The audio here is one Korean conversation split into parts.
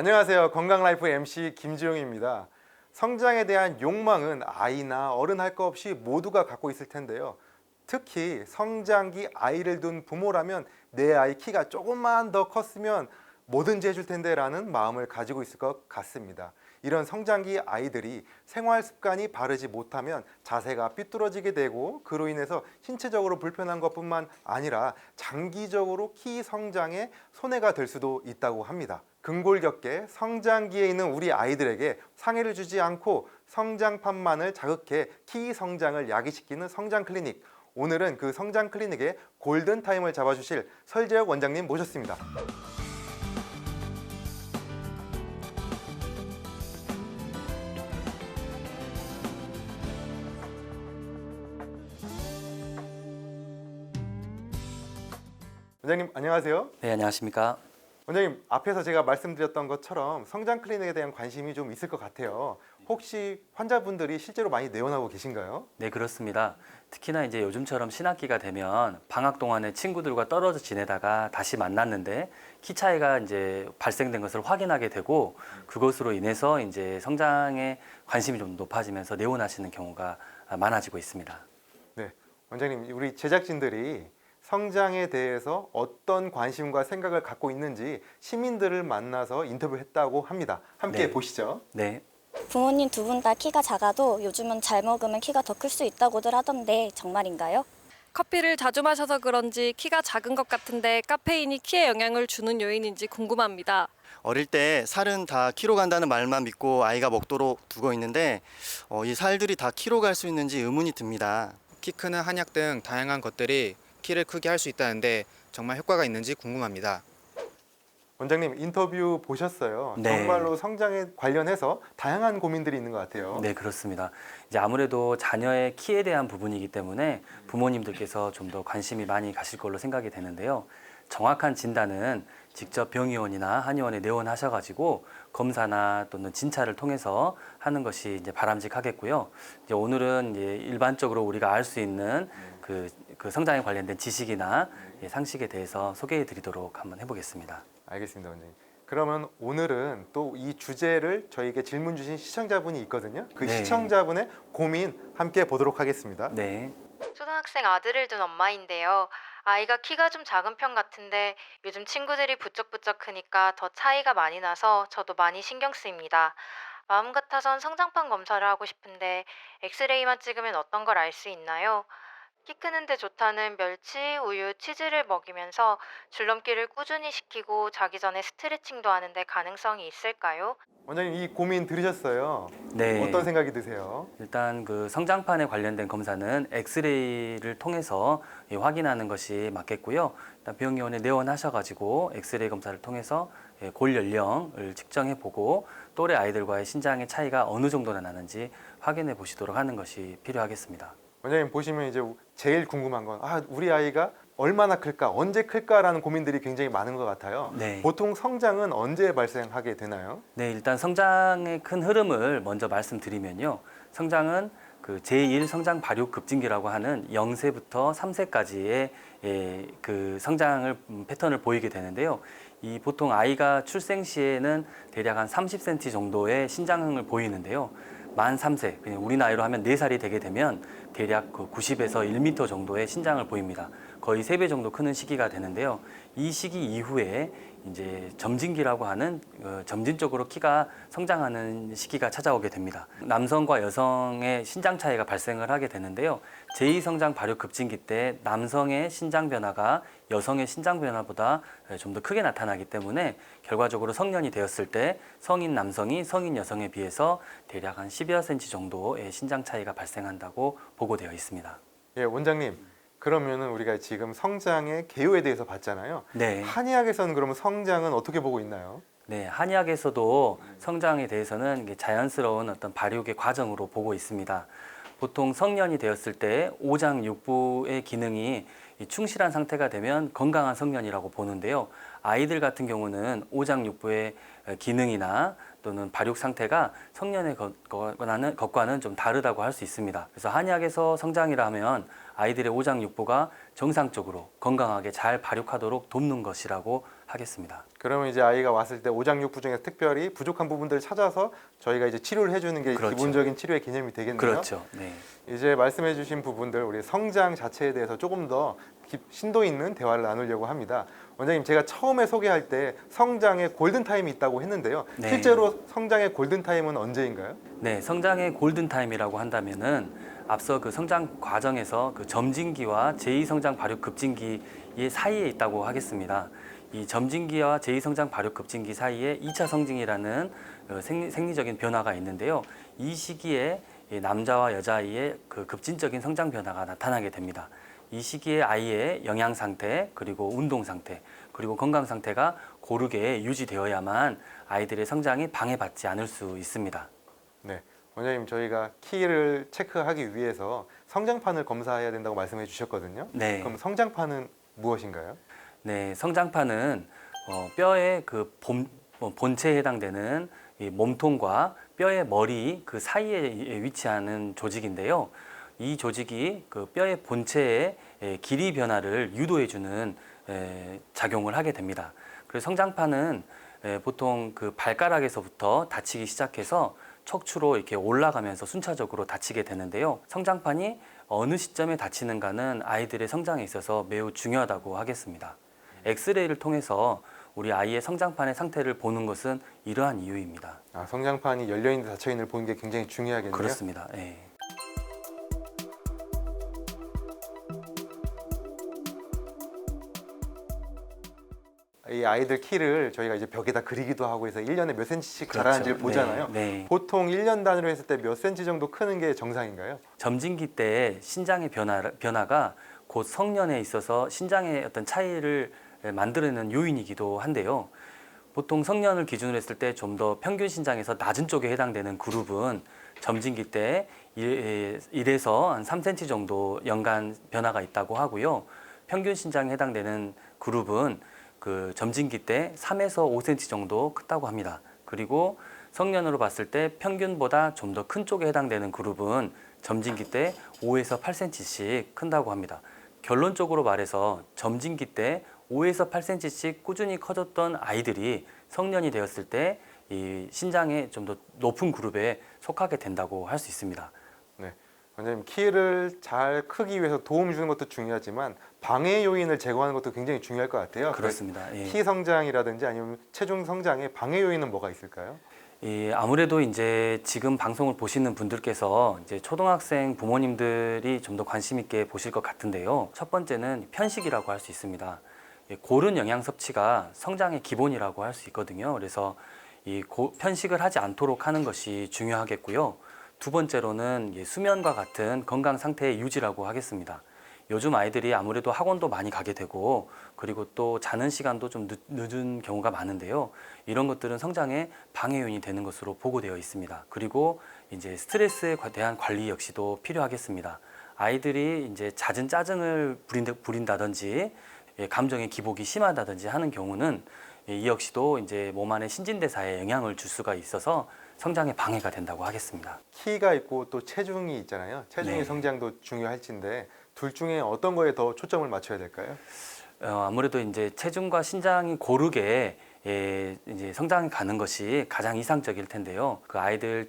안녕하세요. 건강라이프 MC 김지용입니다. 성장에 대한 욕망은 아이나 어른 할 것 없이 모두가 갖고 있을 텐데요. 특히 성장기 아이를 둔 부모라면 내 아이 키가 조금만 더 컸으면 뭐든지 해줄 텐데 라는 마음을 가지고 있을 것 같습니다. 이런 성장기 아이들이 생활 습관이 바르지 못하면 자세가 삐뚤어지게 되고 그로 인해서 신체적으로 불편한 것뿐만 아니라 장기적으로 키 성장에 손해가 될 수도 있다고 합니다. 근골격계 성장기에 있는 우리 아이들에게 상해를 주지 않고 성장판만을 자극해 키 성장을 야기시키는 성장 클리닉. 오늘은 그 성장 클리닉의 골든타임을 잡아주실 설재혁 원장님 모셨습니다. 원장님 안녕하세요. 네, 안녕하십니까? 원장님, 앞에서 제가 말씀드렸던 것처럼 성장 클리닉에 대한 관심이 좀 있을 것 같아요. 혹시 환자분들이 실제로 많이 내원하고 계신가요? 네, 그렇습니다. 특히나 이제 요즘처럼 신학기가 되면 방학 동안에 친구들과 떨어져 지내다가 다시 만났는데 키 차이가 이제 발생된 것을 확인하게 되고 그것으로 인해서 이제 성장에 관심이 좀 높아지면서 내원하시는 경우가 많아지고 있습니다. 네, 원장님, 우리 제작진들이 성장에 대해서 어떤 관심과 생각을 갖고 있는지 시민들을 만나서 인터뷰했다고 합니다. 함께 네. 보시죠. 네. 부모님 두 분 다 키가 작아도 요즘은 잘 먹으면 키가 더 클 수 있다고들 하던데 정말인가요? 커피를 자주 마셔서 그런지 키가 작은 것 같은데 카페인이 키에 영향을 주는 요인인지 궁금합니다. 어릴 때 살은 다 키로 간다는 말만 믿고 아이가 먹도록 두고 있는데 이 살들이 다 키로 갈 수 있는지 의문이 듭니다. 키 크는 한약 등 다양한 것들이 키를 크게 할 수 있다는데 정말 효과가 있는지 궁금합니다. 원장님, 인터뷰 보셨어요. 네. 정말로 성장에 관련해서 다양한 고민들이 있는 것 같아요. 네, 그렇습니다. 이제 아무래도 자녀의 키에 대한 부분이기 때문에 부모님들께서 좀 더 관심이 많이 가실 걸로 생각이 되는데요. 정확한 진단은 직접 병의원이나 한의원에 내원하셔가지고 검사나 또는 진찰을 통해서 하는 것이 이제 바람직하겠고요. 이제 오늘은 이제 일반적으로 우리가 알 수 있는 그 성장에 관련된 지식이나 상식에 대해서 소개해드리도록 한번 해보겠습니다. 알겠습니다, 원장님. 그러면 오늘은 또 이 주제를 저희에게 질문 주신 시청자분이 있거든요. 그 네. 시청자분의 고민 함께 보도록 하겠습니다. 네. 초등학생 아들을 둔 엄마인데요. 아이가 키가 좀 작은 편 같은데 요즘 친구들이 부쩍부쩍 크니까 더 차이가 많이 나서 저도 많이 신경 쓰입니다. 마음 같아선 성장판 검사를 하고 싶은데 엑스레이만 찍으면 어떤 걸 알 수 있나요? 키 크는데 좋다는 멸치, 우유, 치즈를 먹이면서 줄넘기를 꾸준히 시키고 자기 전에 스트레칭도 하는데 가능성이 있을까요? 원장님, 이 고민 들으셨어요? 네. 어떤 생각이 드세요? 일단 그 성장판에 관련된 검사는 엑스레이를 통해서 확인하는 것이 맞겠고요. 일단 병의원에 내원하셔가지고 엑스레이 검사를 통해서 골 연령을 측정해 보고 또래 아이들과의 신장의 차이가 어느 정도나 나는지 확인해 보시도록 하는 것이 필요하겠습니다. 원장님 보시면 이제 제일 궁금한 건 우리 아이가 얼마나 클까, 언제 클까라는 고민들이 굉장히 많은 것 같아요. 네. 보통 성장은 언제 발생하게 되나요? 네, 일단 성장의 큰 흐름을 먼저 말씀드리면요. 성장은 그 제1성장 발육 급진기라고 하는 0세부터 3세까지의 그 성장을 패턴을 보이게 되는데요. 이 보통 아이가 출생 시에는 대략 한 30cm 정도의 신장을 보이는데요. 만 3세, 그냥 우리 나이로 하면 4살이 되게 되면 대략 그 90에서 1m 정도의 신장을 보입니다. 거의 3배 정도 크는 시기가 되는데요. 이 시기 이후에 이제 점진기라고 하는 점진적으로 키가 성장하는 시기가 찾아오게 됩니다. 남성과 여성의 신장 차이가 발생을 하게 되는데요. 제2성장 발육 급진기 때 남성의 신장 변화가 여성의 신장 변화보다 좀 더 크게 나타나기 때문에 결과적으로 성년이 되었을 때 성인 남성이 성인 여성에 비해서 대략 한 10여 cm 정도의 신장 차이가 발생한다고 보고되어 있습니다. 예, 원장님. 그러면은 우리가 지금 성장의 개요에 대해서 봤잖아요. 네. 한의학에서는 그러면 성장은 어떻게 보고 있나요? 네, 한의학에서도 성장에 대해서는 이게 자연스러운 어떤 발육의 과정으로 보고 있습니다. 보통 성년이 되었을 때 오장육부의 기능이 충실한 상태가 되면 건강한 성년이라고 보는데요. 아이들 같은 경우는 오장육부의 기능이나 또는 발육 상태가 성년의 것과는 좀 다르다고 할 수 있습니다. 그래서 한의학에서 성장이라 하면 아이들의 오장육부가 정상적으로 건강하게 잘 발육하도록 돕는 것이라고 하겠습니다. 그러면 이제 아이가 왔을 때 오장육부 중에 특별히 부족한 부분들을 찾아서 저희가 이제 치료를 해주는 게 그렇죠. 기본적인 치료의 개념이 되겠네요. 그렇죠. 네. 이제 말씀해주신 부분들 우리 성장 자체에 대해서 조금 더 심도 있는 대화를 나누려고 합니다. 원장님, 제가 처음에 소개할 때 성장의 골든 타임이 있다고 했는데요. 네. 실제로 성장의 골든 타임은 언제인가요? 네, 성장의 골든 타임이라고 한다면은 앞서 그 성장 과정에서 그 점진기와 제2성장 발육 급진기의 사이에 있다고 하겠습니다. 이 점진기와 제2성장 발육 급진기 사이에 2차 성징이라는 생리적인 변화가 있는데요. 이 시기에 이 남자와 여자아이의 그 급진적인 성장 변화가 나타나게 됩니다. 이 시기에 아이의 영양 상태, 그리고 운동 상태, 그리고 건강 상태가 고르게 유지되어야만 아이들의 성장이 방해받지 않을 수 있습니다. 네, 원장님, 저희가 키를 체크하기 위해서 성장판을 검사해야 된다고 말씀해 주셨거든요. 네. 그럼 성장판은 무엇인가요? 네, 성장판은 뼈의 그 본체에 해당되는 이 몸통과 뼈의 머리 그 사이에 위치하는 조직인데요. 이 조직이 그 뼈의 본체의 길이 변화를 유도해주는 작용을 하게 됩니다. 그래서 성장판은 보통 그 발가락에서부터 닫히기 시작해서 척추로 이렇게 올라가면서 순차적으로 닫히게 되는데요. 성장판이 어느 시점에 닫히는가는 아이들의 성장에 있어서 매우 중요하다고 하겠습니다. 엑스레이를 통해서 우리 아이의 성장판의 상태를 보는 것은 이러한 이유입니다. 아, 성장판이 열려있는 닫혀있는 보는 게 굉장히 중요하겠네요. 그렇습니다. 예. 이 아이들 키를 저희가 이제 벽에다 그리기도 하고 해서 1년에 몇 센치씩 그렇죠. 자라는지를 보잖아요. 네, 네. 보통 1년 단위로 했을 때 몇 센치 정도 크는 게 정상인가요? 점진기 때 신장의 변화가 곧 성년에 있어서 신장의 어떤 차이를 만들어내는 요인이기도 한데요. 보통 성년을 기준으로 했을 때 좀 더 평균 신장에서 낮은 쪽에 해당되는 그룹은 점진기 때 1에서 한 3cm 정도 연간 변화가 있다고 하고요. 평균 신장에 해당되는 그룹은 그 점진기 때 3에서 5cm 정도 크다고 합니다. 그리고 성년으로 봤을 때 평균보다 좀 더 큰 쪽에 해당되는 그룹은 점진기 때 5에서 8cm씩 큰다고 합니다. 결론적으로 말해서 점진기 때 5에서 8cm씩 꾸준히 커졌던 아이들이 성년이 되었을 때 이 신장의 좀 더 높은 그룹에 속하게 된다고 할 수 있습니다. 네, 원장님, 키를 잘 크기 위해서 도움 주는 것도 중요하지만 방해 요인을 제거하는 것도 굉장히 중요할 것 같아요. 그렇습니다. 예. 키 성장이라든지 아니면 체중 성장에 방해 요인은 뭐가 있을까요? 아무래도 이제 지금 방송을 보시는 분들께서 이제 초등학생 부모님들이 좀 더 관심 있게 보실 것 같은데요. 첫 번째는 편식이라고 할 수 있습니다. 고른 영양 섭취가 성장의 기본이라고 할 수 있거든요. 그래서 편식을 하지 않도록 하는 것이 중요하겠고요. 두 번째로는 수면과 같은 건강 상태의 유지라고 하겠습니다. 요즘 아이들이 아무래도 학원도 많이 가게 되고 그리고 또 자는 시간도 좀 늦은 경우가 많은데요. 이런 것들은 성장에 방해 요인이 되는 것으로 보고되어 있습니다. 그리고 이제 스트레스에 대한 관리 역시도 필요하겠습니다. 아이들이 이제 잦은 짜증을 부린다든지 감정의 기복이 심하다든지 하는 경우는 이 역시도 이제 몸 안의 신진대사에 영향을 줄 수가 있어서 성장에 방해가 된다고 하겠습니다. 키가 있고 또 체중이 있잖아요. 체중의 네. 성장도 중요할진데 둘 중에 어떤 거에 더 초점을 맞춰야 될까요? 아무래도 이제 체중과 신장이 고르게 이제 성장이 가는 것이 가장 이상적일 텐데요. 그 아이들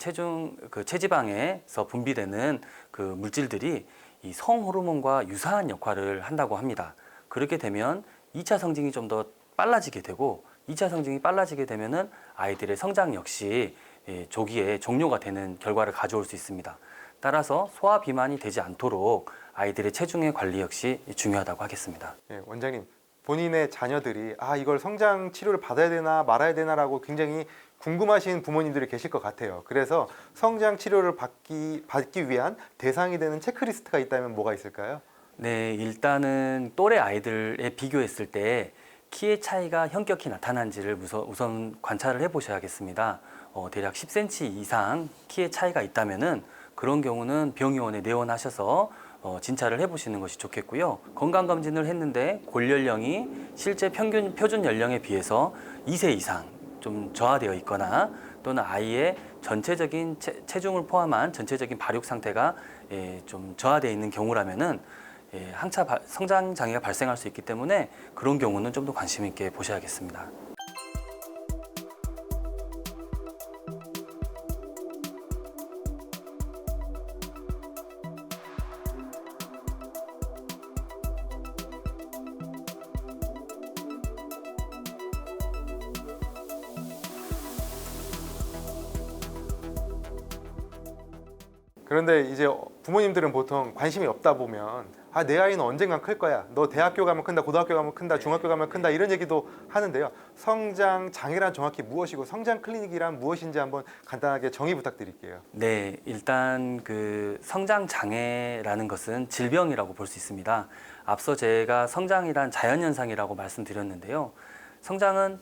그 체지방에서 분비되는 그 물질들이 이 성호르몬과 유사한 역할을 한다고 합니다. 그렇게 되면 2차 성징이 좀 더 빨라지게 되고 2차 성징이 빨라지게 되면은 아이들의 성장 역시 조기에 종료가 되는 결과를 가져올 수 있습니다. 따라서 소화 비만이 되지 않도록 아이들의 체중의 관리 역시 중요하다고 하겠습니다. 네, 원장님, 본인의 자녀들이 이걸 성장 치료를 받아야 되나 말아야 되나라고 굉장히 궁금하신 부모님들이 계실 것 같아요. 그래서 성장 치료를 받기 위한 대상이 되는 체크리스트가 있다면 뭐가 있을까요? 네, 일단은 또래 아이들에 비교했을 때 키의 차이가 현격히 나타난지를 우선 관찰을 해보셔야겠습니다. 대략 10cm 이상 키의 차이가 있다면은 그런 경우는 병의원에 내원하셔서 진찰을 해보시는 것이 좋겠고요. 건강검진을 했는데 골연령이 실제 표준 연령에 비해서 2세 이상 좀 저하되어 있거나 또는 아이의 전체적인 체중을 포함한 전체적인 발육 상태가 좀 저하되어 있는 경우라면은 성장 장애가 발생할 수 있기 때문에 그런 경우는 좀 더 관심 있게 보셔야겠습니다. 그런데 이제 부모님들은 보통 관심이 없다 보면 내 아이는 언젠간 클 거야. 너 대학교 가면 큰다, 고등학교 가면 큰다, 중학교 가면 큰다 이런 얘기도 하는데요. 성장 장애란 정확히 무엇이고 성장 클리닉이란 무엇인지 한번 간단하게 정의 부탁드릴게요. 네, 일단 그 성장 장애라는 것은 질병이라고 볼 수 있습니다. 앞서 제가 성장이란 자연현상이라고 말씀드렸는데요. 성장은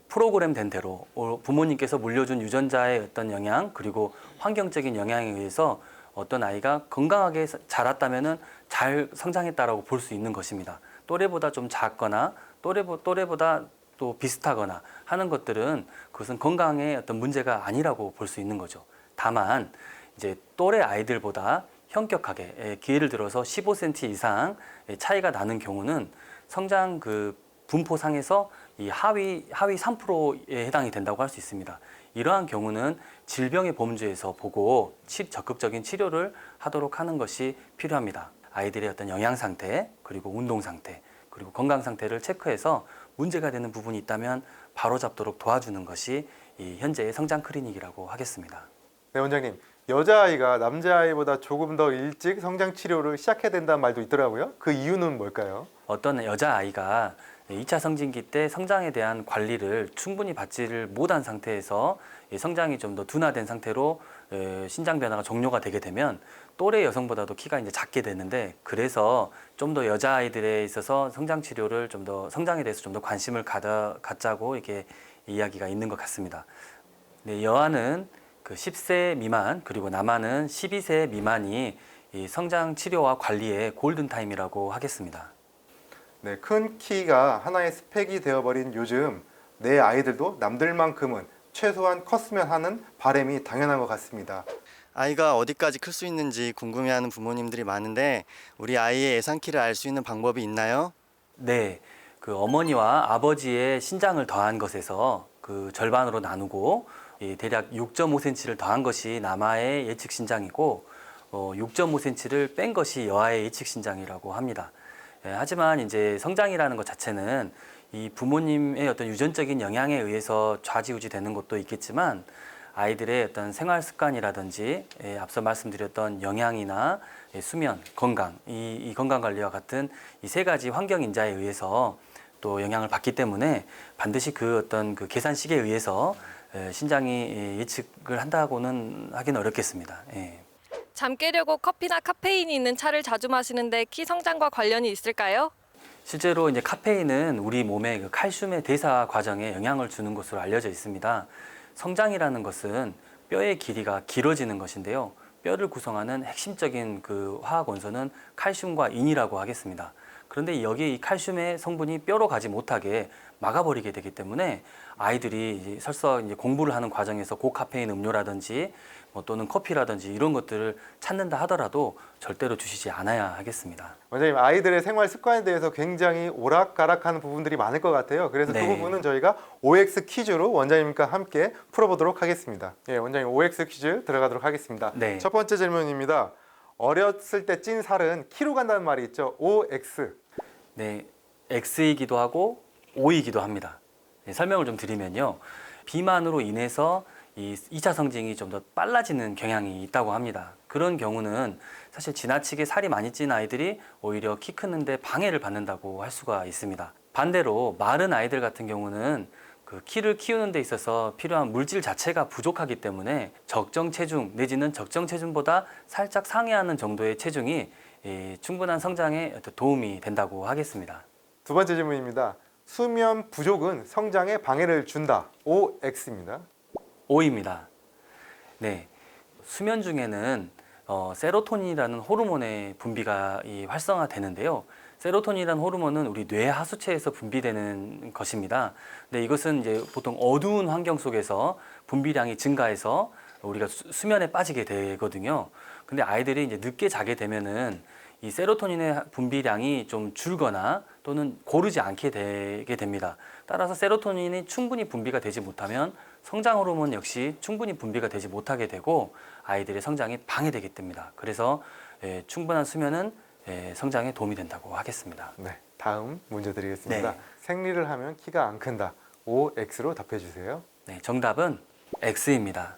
프로그램된 대로 부모님께서 물려준 유전자의 어떤 영향 그리고 환경적인 영향에 의해서 어떤 아이가 건강하게 자랐다면은 잘 성장했다라고 볼 수 있는 것입니다. 또래보다 좀 작거나 또래보다 또 비슷하거나 하는 것들은 그것은 건강에 어떤 문제가 아니라고 볼 수 있는 거죠. 다만 이제 또래 아이들보다 현격하게 예를 들어서 15cm 이상 차이가 나는 경우는 성장 그 분포상에서 이 하위 3%에 해당이 된다고 할 수 있습니다. 이러한 경우는 질병의 범주에서 보고 적극적인 치료를 하도록 하는 것이 필요합니다. 아이들의 어떤 영양 상태, 그리고 운동 상태, 그리고 건강 상태를 체크해서 문제가 되는 부분이 있다면 바로잡도록 도와주는 것이 이 현재의 성장 클리닉이라고 하겠습니다. 네, 원장님. 여자아이가 남자아이보다 조금 더 일찍 성장 치료를 시작해야 된다는 말도 있더라고요. 그 이유는 뭘까요? 어떤 여자아이가 2차 성징기 때 성장에 대한 관리를 충분히 받지를 못한 상태에서 성장이 좀 더 둔화된 상태로 신장 변화가 종료가 되게 되면 또래 여성보다도 키가 이제 작게 되는데, 그래서 좀 더 여자아이들에 있어서 성장 치료를 좀 더 성장에 대해서 좀 더 관심을 갖자고 이렇게 이야기가 있는 것 같습니다. 네, 여아는 그 10세 미만 그리고 남아는 12세 미만이 이 성장 치료와 관리의 골든 타임이라고 하겠습니다. 네, 큰 키가 하나의 스펙이 되어버린 요즘 내 아이들도 남들만큼은 최소한 컸으면 하는 바람이 당연한 것 같습니다. 아이가 어디까지 클 수 있는지 궁금해하는 부모님들이 많은데 우리 아이의 예상 키를 알 수 있는 방법이 있나요? 네, 그 어머니와 아버지의 신장을 더한 것에서 그 절반으로 나누고 대략 6.5cm를 더한 것이 남아의 예측 신장이고 6.5cm를 뺀 것이 여아의 예측 신장이라고 합니다. 하지만 이제 성장이라는 것 자체는 이 부모님의 어떤 유전적인 영향에 의해서 좌지우지 되는 것도 있겠지만 아이들의 어떤 생활 습관이라든지 앞서 말씀드렸던 영양이나 수면, 건강, 이 건강 관리와 같은 이 세 가지 환경 인자에 의해서 또 영향을 받기 때문에 반드시 그 어떤 그 계산식에 의해서 신장이 예측을 한다고는 하기는 어렵겠습니다. 잠 깨려고 커피나 카페인이 있는 차를 자주 마시는데 키 성장과 관련이 있을까요? 실제로 이제 카페인은 우리 몸의 그 칼슘의 대사 과정에 영향을 주는 것으로 알려져 있습니다. 성장이라는 것은 뼈의 길이가 길어지는 것인데요. 뼈를 구성하는 핵심적인 그 화학 원소는 칼슘과 인이라고 하겠습니다. 그런데 여기 이 칼슘의 성분이 뼈로 가지 못하게 막아버리게 되기 때문에 아이들이 설사 이제 공부를 하는 과정에서 고카페인 음료라든지 또는 커피라든지 이런 것들을 찾는다 하더라도 절대로 주시지 않아야 하겠습니다. 원장님, 아이들의 생활 습관에 대해서 굉장히 오락가락하는 부분들이 많을 것 같아요. 그래서 그 네. 부분은 저희가 OX 퀴즈로 원장님과 함께 풀어보도록 하겠습니다. 예, 원장님 OX 퀴즈 들어가도록 하겠습니다. 네. 첫 번째 질문입니다. 어렸을 때 찐 살은 키로 간다는 말이 있죠. OX. 네, X이기도 하고 O이기도 합니다. 설명을 좀 드리면요. 비만으로 인해서 이 2차 성징이 좀 더 빨라지는 경향이 있다고 합니다. 그런 경우는 사실 지나치게 살이 많이 찐 아이들이 오히려 키 크는데 방해를 받는다고 할 수가 있습니다. 반대로 마른 아이들 같은 경우는 그 키를 키우는 데 있어서 필요한 물질 자체가 부족하기 때문에 적정 체중 내지는 적정 체중보다 살짝 상회하는 정도의 체중이 충분한 성장에 도움이 된다고 하겠습니다. 두 번째 질문입니다. 수면 부족은 성장에 방해를 준다. OX입니다. O입니다. 네, 수면 중에는 세로토닌이라는 호르몬의 분비가 활성화되는데요. 세로토닌이라는 호르몬은 우리 뇌 하수체에서 분비되는 것입니다. 근데 이것은 이제 보통 어두운 환경 속에서 분비량이 증가해서 우리가 수면에 빠지게 되거든요. 근데 아이들이 이제 늦게 자게 되면은 이 세로토닌의 분비량이 좀 줄거나 또는 고르지 않게 되게 됩니다. 따라서 세로토닌이 충분히 분비가 되지 못하면 성장 호르몬 역시 충분히 분비가 되지 못하게 되고 아이들의 성장이 방해되게 됩니다. 그래서 충분한 수면은 성장에 도움이 된다고 하겠습니다. 네, 다음 문제 드리겠습니다. 네. 생리를 하면 키가 안 큰다. O, X로 답해 주세요. 네, 정답은 X입니다.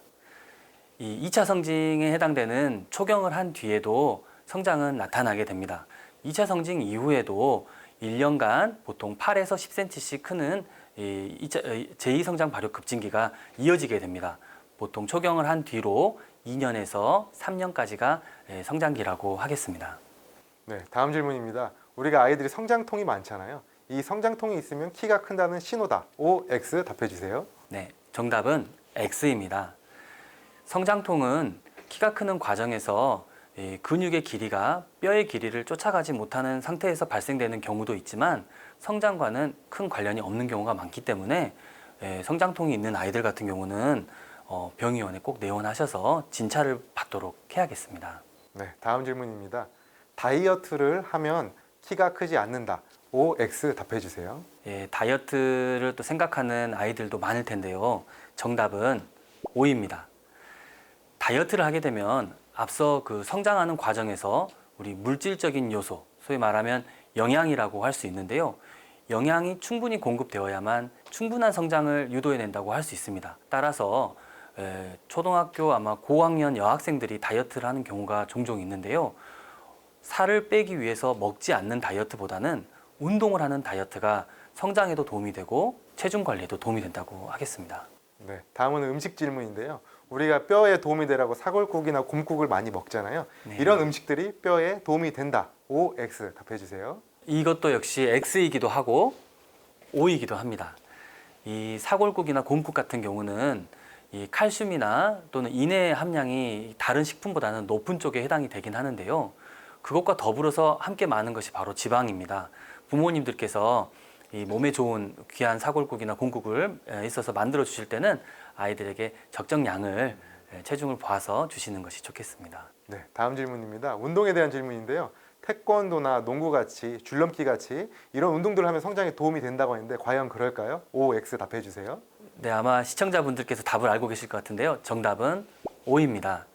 이 2차 성징에 해당되는 초경을 한 뒤에도 성장은 나타나게 됩니다. 2차 성징 이후에도 1년간 보통 8에서 10cm씩 크는 제2성장 발육 급진기가 이어지게 됩니다. 보통 초경을 한 뒤로 2년에서 3년까지가 성장기라고 하겠습니다. 네, 다음 질문입니다. 우리가 아이들이 성장통이 많잖아요. 이 성장통이 있으면 키가 큰다는 신호다. O, X 답해 주세요. 네, 정답은 X입니다. 성장통은 키가 크는 과정에서 근육의 길이가 뼈의 길이를 쫓아가지 못하는 상태에서 발생되는 경우도 있지만 성장과는 큰 관련이 없는 경우가 많기 때문에 성장통이 있는 아이들 같은 경우는 병의원에 꼭 내원하셔서 진찰을 받도록 해야겠습니다. 네, 다음 질문입니다. 다이어트를 하면 키가 크지 않는다. O, X 답해 주세요. 다이어트를 또 생각하는 아이들도 많을 텐데요. 정답은 O입니다. 다이어트를 하게 되면 앞서 그 성장하는 과정에서 우리 물질적인 요소, 소위 말하면 영양이라고 할 수 있는데요. 영양이 충분히 공급되어야만 충분한 성장을 유도해낸다고 할 수 있습니다. 따라서 초등학교 아마 고학년 여학생들이 다이어트를 하는 경우가 종종 있는데요. 살을 빼기 위해서 먹지 않는 다이어트보다는 운동을 하는 다이어트가 성장에도 도움이 되고 체중 관리에도 도움이 된다고 하겠습니다. 네, 다음은 음식 질문인데요. 우리가 뼈에 도움이 되라고 사골국이나 곰국을 많이 먹잖아요. 네. 이런 음식들이 뼈에 도움이 된다. O, X 답해 주세요. 이것도 역시 X이기도 하고 O이기도 합니다. 이 사골국이나 곰국 같은 경우는 이 칼슘이나 또는 인의 함량이 다른 식품보다는 높은 쪽에 해당이 되긴 하는데요. 그것과 더불어서 함께 많은 것이 바로 지방입니다. 부모님들께서 이 몸에 좋은 귀한 사골국이나 곰국을 있어서 만들어 주실 때는 아이들에게 적정량을 체중을 봐서 주시는 것이 좋겠습니다. 네, 다음 질문입니다. 운동에 대한 질문인데요. 태권도나 농구같이 줄넘기같이 이런 운동들을 하면 성장에 도움이 된다고 했는데 과연 그럴까요? O, X 답해 주세요. 네, 아마 시청자분들께서 답을 알고 계실 것 같은데요. 정답은 O입니다.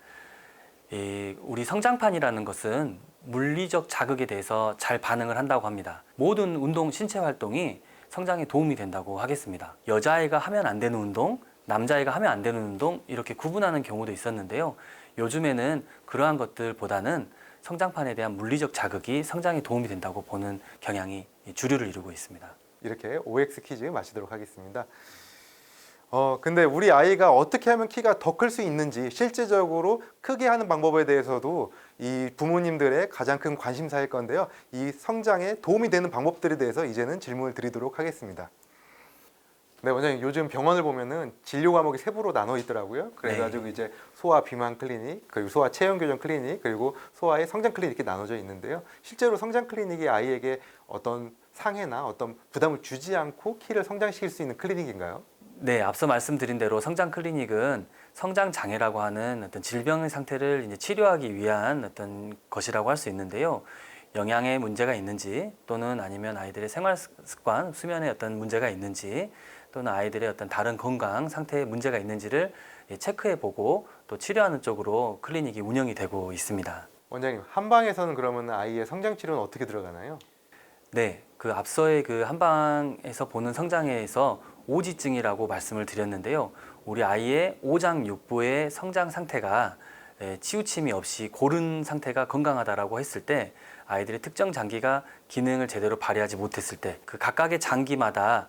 우리 성장판이라는 것은 물리적 자극에 대해서 잘 반응을 한다고 합니다. 모든 운동, 신체 활동이 성장에 도움이 된다고 하겠습니다. 여자아이가 하면 안 되는 운동, 남자아이가 하면 안 되는 운동 이렇게 구분하는 경우도 있었는데요. 요즘에는 그러한 것들보다는 성장판에 대한 물리적 자극이 성장에 도움이 된다고 보는 경향이 주류를 이루고 있습니다. 이렇게 OX 퀴즈 마치도록 하겠습니다. 근데 우리 아이가 어떻게 하면 키가 더 클 수 있는지 실제적으로 크게 하는 방법에 대해서도 이 부모님들의 가장 큰 관심사일 건데요. 이 성장에 도움이 되는 방법들에 대해서 이제는 질문을 드리도록 하겠습니다. 네, 원장님 요즘 병원을 보면은 진료 과목이 세부로 나눠 있더라고요. 그래가지고 이제 소아 비만 클리닉, 그리고 소아 체형 교정 클리닉, 그리고 소아의 성장 클리닉 이렇게 나눠져 있는데요. 실제로 성장 클리닉이 아이에게 어떤 상해나 어떤 부담을 주지 않고 키를 성장시킬 수 있는 클리닉인가요? 네, 앞서 말씀드린 대로 성장 클리닉은 성장 장애라고 하는 어떤 질병의 상태를 이제 치료하기 위한 어떤 것이라고 할 수 있는데요. 영양에 문제가 있는지 또는 아니면 아이들의 생활 습관, 수면에 어떤 문제가 있는지 또는 아이들의 어떤 다른 건강 상태에 문제가 있는지를 체크해 보고 또 치료하는 쪽으로 클리닉이 운영이 되고 있습니다. 원장님, 한방에서는 그러면 아이의 성장 치료는 어떻게 들어가나요? 네, 그 앞서의 그 한방에서 보는 성장에서 오지증이라고 말씀을 드렸는데요. 우리 아이의 오장육부의 성장 상태가 치우침이 없이 고른 상태가 건강하다라고 했을 때 아이들의 특정 장기가 기능을 제대로 발휘하지 못했을 때 그 각각의 장기마다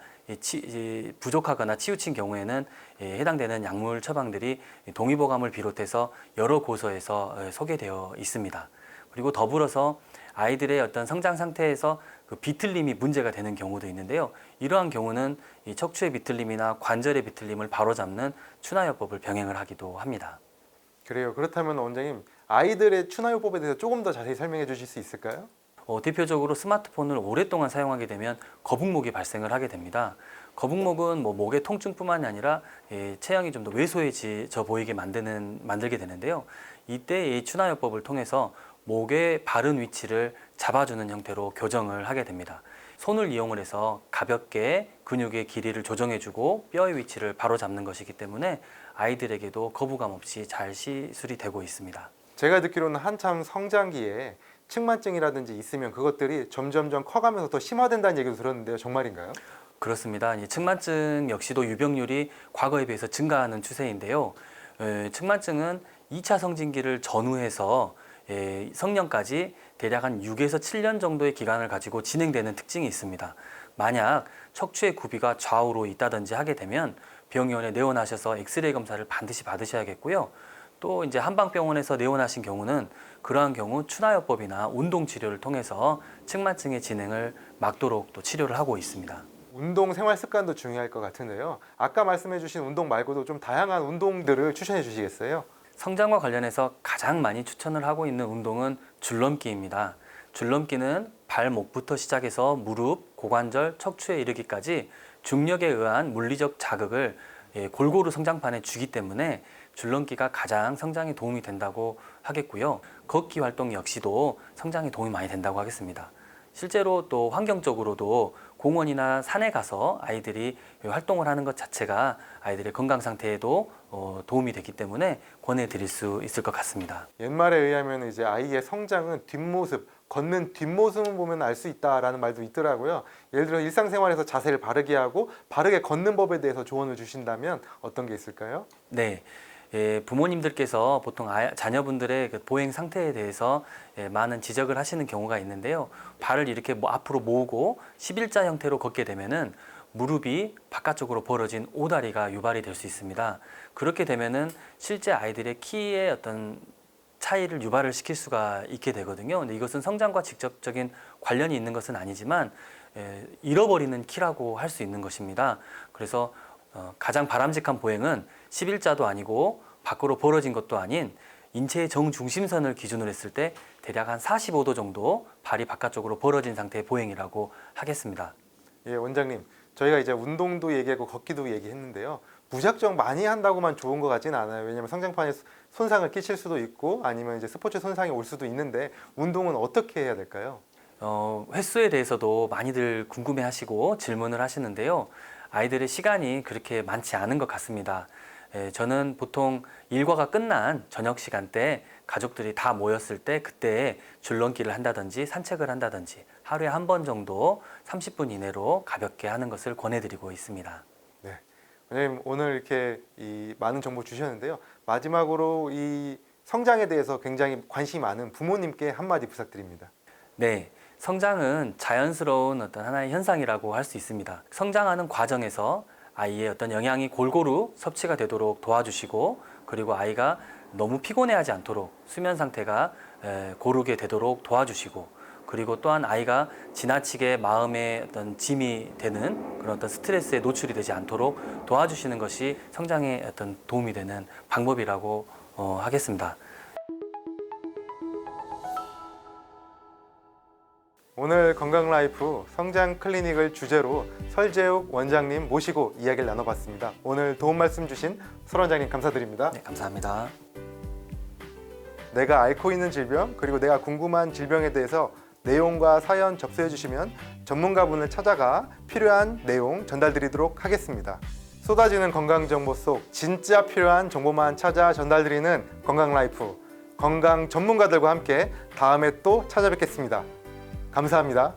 부족하거나 치우친 경우에는 해당되는 약물 처방들이 동의보감을 비롯해서 여러 고서에서 소개되어 있습니다. 그리고 더불어서 아이들의 어떤 성장 상태에서 그 비틀림이 문제가 되는 경우도 있는데요. 이러한 경우는 이 척추의 비틀림이나 관절의 비틀림을 바로잡는 추나요법을 병행을 하기도 합니다. 그래요. 그렇다면 원장님, 아이들의 추나요법에 대해서 조금 더 자세히 설명해 주실 수 있을까요? 대표적으로 스마트폰을 오랫동안 사용하게 되면 거북목이 발생을 하게 됩니다. 거북목은 뭐 목의 통증뿐만이 아니라 체형이 좀 더 왜소해져 보이게 만들게 되는데요. 이때 이 추나요법을 통해서 목의 바른 위치를 잡아주는 형태로 교정을 하게 됩니다. 손을 이용을 해서 가볍게 근육의 길이를 조정해주고 뼈의 위치를 바로 잡는 것이기 때문에 아이들에게도 거부감 없이 잘 시술이 되고 있습니다. 제가 듣기로는 한참 성장기에 측만증이라든지 있으면 그것들이 점점점 커가면서 더 심화된다는 얘기도 들었는데요. 정말인가요? 그렇습니다. 이 측만증 역시도 유병률이 과거에 비해서 증가하는 추세인데요. 측만증은 2차 성징기를 전후해서 성년까지 대략 한 6에서 7년 정도의 기간을 가지고 진행되는 특징이 있습니다. 만약 척추의 굽이가 좌우로 있다든지 하게 되면 병원에 내원하셔서 엑스레이 검사를 반드시 받으셔야겠고요. 또 이제 한방병원에서 내원하신 경우는 그러한 경우 추나요법이나 운동 치료를 통해서 측만증의 진행을 막도록 또 치료를 하고 있습니다. 운동 생활 습관도 중요할 것 같은데요. 아까 말씀해 주신 운동 말고도 좀 다양한 운동들을 추천해 주시겠어요? 성장과 관련해서 가장 많이 추천을 하고 있는 운동은 줄넘기입니다. 줄넘기는 발목부터 시작해서 무릎, 고관절, 척추에 이르기까지 중력에 의한 물리적 자극을 골고루 성장판에 주기 때문에 줄넘기가 가장 성장에 도움이 된다고 하겠고요. 걷기 활동 역시도 성장에 도움이 많이 된다고 하겠습니다. 실제로 또 환경적으로도 공원이나 산에 가서 아이들이 활동을 하는 것 자체가 아이들의 건강 상태에도 도움이 되기 때문에 권해드릴 수 있을 것 같습니다. 옛말에 의하면 이제 아이의 성장은 뒷모습, 걷는 뒷모습을 보면 알 수 있다라는 말도 있더라고요. 예를 들어 일상생활에서 자세를 바르게 하고 바르게 걷는 법에 대해서 조언을 주신다면 어떤 게 있을까요? 네. 부모님들께서 보통 자녀분들의 그 보행 상태에 대해서 많은 지적을 하시는 경우가 있는데요. 발을 이렇게 앞으로 모으고 11자 형태로 걷게 되면은 무릎이 바깥쪽으로 벌어진 오다리가 유발이 될 수 있습니다. 그렇게 되면은 실제 아이들의 키의 어떤 차이를 유발을 시킬 수가 있게 되거든요. 근데 이것은 성장과 직접적인 관련이 있는 것은 아니지만 잃어버리는 키라고 할 수 있는 것입니다. 그래서 가장 바람직한 보행은 11자도 아니고 밖으로 벌어진 것도 아닌 인체의 정중심선을 기준으로 했을 때 대략 한 45도 정도 발이 바깥쪽으로 벌어진 상태의 보행이라고 하겠습니다. 예, 원장님. 저희가 이제 운동도 얘기하고 걷기도 얘기했는데요. 무작정 많이 한다고만 좋은 것 같지는 않아요. 왜냐하면 성장판에 손상을 끼칠 수도 있고 아니면 이제 스포츠 손상이 올 수도 있는데 운동은 어떻게 해야 될까요? 횟수에 대해서도 많이들 궁금해하시고 질문을 하시는데요. 아이들의 시간이 그렇게 많지 않은 것 같습니다. 저는 보통 일과가 끝난 저녁 시간대 가족들이 다 모였을 때 그때 줄넘기를 한다든지 산책을 한다든지 하루에 한 번 정도 30분 이내로 가볍게 하는 것을 권해드리고 있습니다. 네, 원장님 오늘 이렇게 많은 정보 주셨는데요. 마지막으로 이 성장에 대해서 굉장히 관심이 많은 부모님께 한마디 부탁드립니다. 네, 성장은 자연스러운 어떤 하나의 현상이라고 할 수 있습니다. 성장하는 과정에서 아이의 어떤 영양이 골고루 섭취가 되도록 도와주시고 그리고 아이가 너무 피곤해하지 않도록 수면 상태가 고르게 되도록 도와주시고 그리고 또한 아이가 지나치게 마음에 어떤 짐이 되는 그런 어떤 스트레스에 노출이 되지 않도록 도와주시는 것이 성장에 어떤 도움이 되는 방법이라고 하겠습니다. 오늘 건강라이프 성장 클리닉을 주제로 설재욱 원장님 모시고 이야기를 나눠봤습니다. 오늘 도움 말씀 주신 설 원장님 감사드립니다. 네, 감사합니다. 내가 앓고 있는 질병 그리고 내가 궁금한 질병에 대해서 내용과 사연 접수해 주시면 전문가분을 찾아가 필요한 내용 전달드리도록 하겠습니다. 쏟아지는 건강정보 속 진짜 필요한 정보만 찾아 전달드리는 건강라이프 건강 전문가들과 함께 다음에 또 찾아뵙겠습니다. 감사합니다.